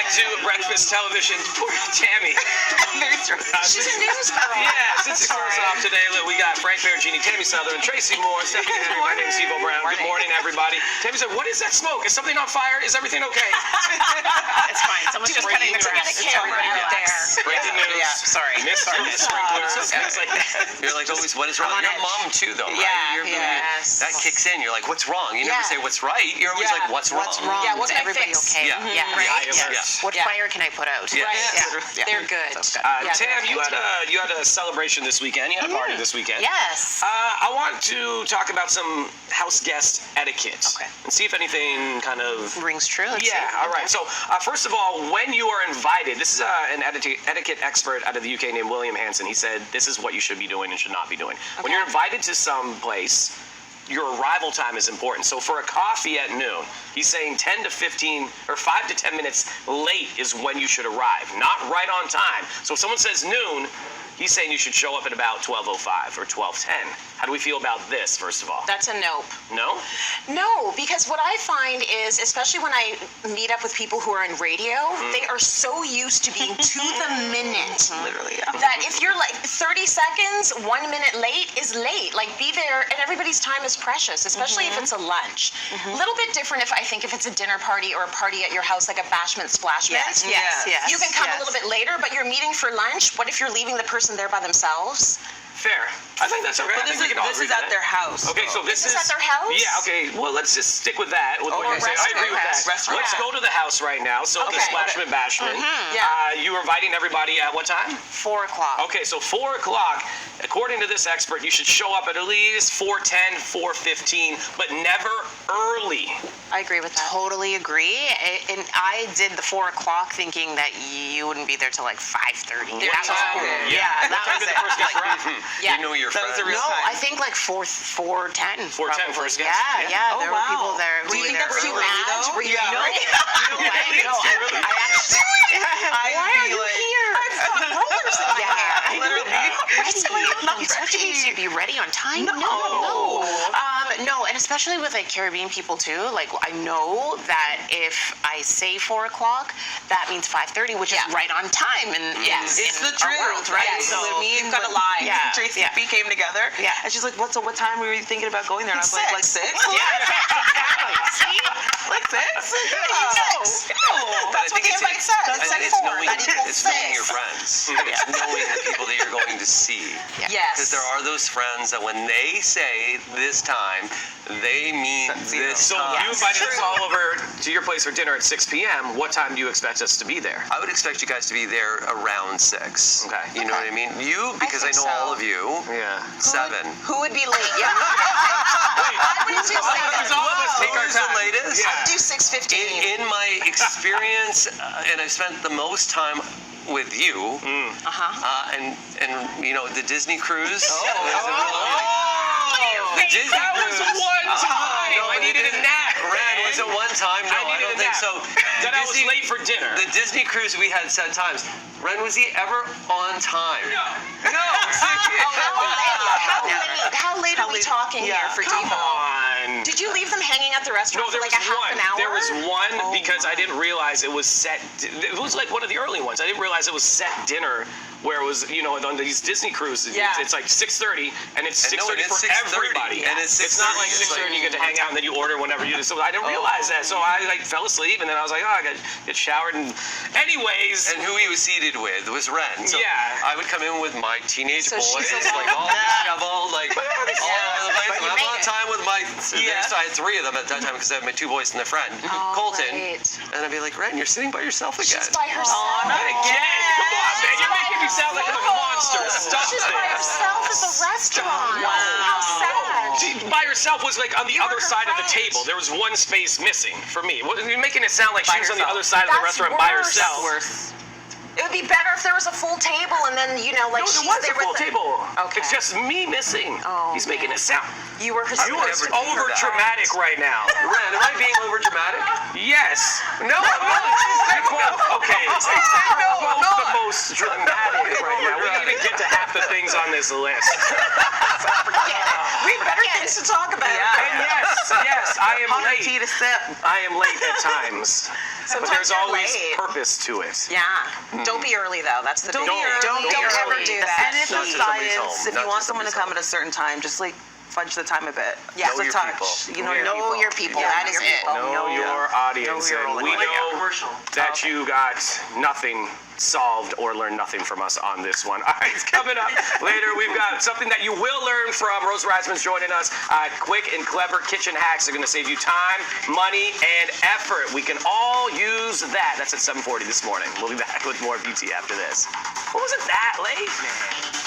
back to Breakfast Television. Poor Tammy. Very stressed. She's a news girl. Yeah, since it starts off today, we got Frank Bergini, Tammy Southern, Tracy Moore, Stephanie Henry. My name's Steve Brown. Good morning, everybody. Tammy said, "What is that smoke? Is something on fire? Is everything okay?" It's fine. Someone's just cutting the grass. It's camera out there. Breaking news. Yeah, sorry. Mr. Sprinklers. Things like that. You're like always, what is wrong? You're a mom too, though, right? Yes. That kicks in. You're like, what's wrong? You never say what's right. You're always like, what's wrong? What's wrong? Yeah, what's Is my everybody fix? okay? Yeah. Yeah. Right? Yeah. What fire can I put out? Yeah. Yeah. They're good. Tam, you had a celebration this weekend. You had a party this weekend. Yes. I want to talk about some house guest etiquette. Okay. And see if anything kind of Rings true. Let's Yeah, see. all right. So, first of all, when you are invited, this is an etiquette expert out of the UK named William Hanson. He said this is what you should be doing and should not be doing. When you're invited to some place, your arrival time is important. So for a coffee at noon, he's saying 10 to 15 or 5 to 10 minutes late is when you should arrive, not right on time. So if someone says noon, he's saying you should show up at about 12:05 or 12:10. How do we feel about this, first of all? That's a nope. No? No, because what I find is, especially when I meet up with people who are in radio, they are so used to being to the minute. Literally, That if you're like 30 seconds, 1 minute late is late. Like, be there, and everybody's time is precious, especially if it's a lunch. A little bit different if it's a dinner party or a party at your house, like a bashment splashment. Yes. You can come a little bit later, but you're meeting for lunch. What if you're leaving the person there by themselves? Fair. I think that's okay. I think we can all agree This is with at that. their house. Okay, so this Is this at their house? Yeah, okay. Well, let's just stick with that. With what Or you're saying. I agree with that. restaurant. Let's go to the house right now. So Okay. the Splashman Bashman. You were inviting everybody at what time? 4 o'clock. Okay, so 4 o'clock. According to this expert, you should show up at least 4:10, 4:15, but never early. I agree with that. Totally agree. And I did the 4 o'clock thinking that you wouldn't be there till like 5:30. There That you was go. cool. Yeah. That was the it. first gets around. Yeah. You know your That was friends. a real No, time. I think like 4:10. 4:10 first guess. Yeah. Oh, There were people wow. there. Do you think were that's there too early. mad? though? Were you Yeah. angry? No way. No, I actually. Why are you here? Yeah, Literally. You're supposed to be ready on time. No. No, and especially with like Caribbean people too. Like I know that if I say 4 o'clock, that means 5:30, which is right on time. And Yes. It's the our truth, world, right? Yes. So me and gotta lie. Yeah. Tracy Yeah. B came together. Yeah. And she's like, what time were you thinking about going there? And I was like 6? See? Like 6? But That's what the invite says. I That's think like it's 4. knowing, That equals it's knowing your 6. friends. It's knowing the people that you're going to see. Yes. Because there are those friends that when they say this time, they mean this So time. you invited us all over to your place for dinner at 6 p.m. What time do you expect us to be there? I would expect you guys to be there around 6. Okay. You know what I mean? You, because I think know so. all of you. Yeah. 7. Who would be late? Yeah. I would do Because all of us take our Who's the time. latest? Yeah. I do 6:15. In my experience, and I've spent the most time with you, and you know, the Disney cruise. The Disney That was cruise. one time. No, I needed a nap. Ren, was it one time? No, I needed don't a think nap. so. Then I was late for dinner. The Disney cruise we had 7 times. Ren, was he ever on time? No. How late are we talking here for Come Devo? on. Did you leave them hanging at the No, restaurant there for was like a half one. an hour? There was one because I didn't realize it was set. It was like one of the early ones. I didn't realize it was set dinner where it was, you know, on these Disney cruises. Yeah. It's like 6:30, and it's And no, 6:30 and it's for 6:30, everybody. and it's It's not like 6:30, 6:30 you get to hang out and then you order whenever you. So I didn't realize that. So I like fell asleep, and then I was like, oh, I got to get showered. And anyways. And who he was seated with was Ren. So Yeah. I would come in with my teenage So boys, she's like all disheveled, like all over the place. But you I'm made on it. time with my. So I had 3 of them at that time because I had my 2 boys and their friend, Colton. right. And I'd be like, Ren, you're sitting by yourself again. She's by herself. Not again. Come on, man. You're making me sound like I'm a monster. Stop She's it. by herself at the restaurant. Wow. How sad. She by herself was like on the You were other her side of the friend. table. There was one space missing for me. You're making it sound like she was on the herself. other side of the That's restaurant by worse. herself. Worse. It would be better if there was a full table and then, you know, like No, she's there was there a full with table. Okay. It's just me missing. Oh, He's making it sound. You were her You are never over dramatic right now. Ren, am I being over dramatic? Yes. No. You're both, okay. You're both the most dramatic right now. We didn't even get to half the things on this list. We have better things to talk about. And yes, I am Hard late. tea to sip. I am late at times. but there's you're always late. purpose to it. Yeah. Don't be early though. That's the Don't big be early. Don't ever do And that. if Not it's just somebody's science, home, if not you want just someone to somebody's come at a certain time, just like fudge the time a bit. Yeah. Just Know a your touch. people. You know Know your people. Yeah, That is know your it. people. Know your audience, Know your and role. we Like know commercial. that you got nothing solved or learned nothing from us on this one. All right, coming up later, we've got something that you will learn from. Rose Reisman's joining us. Quick and clever kitchen hacks are going to save you time, money, and effort. We can all use that. That's at 7:40 this morning. We'll be back with more beauty after this. What was it that late, man?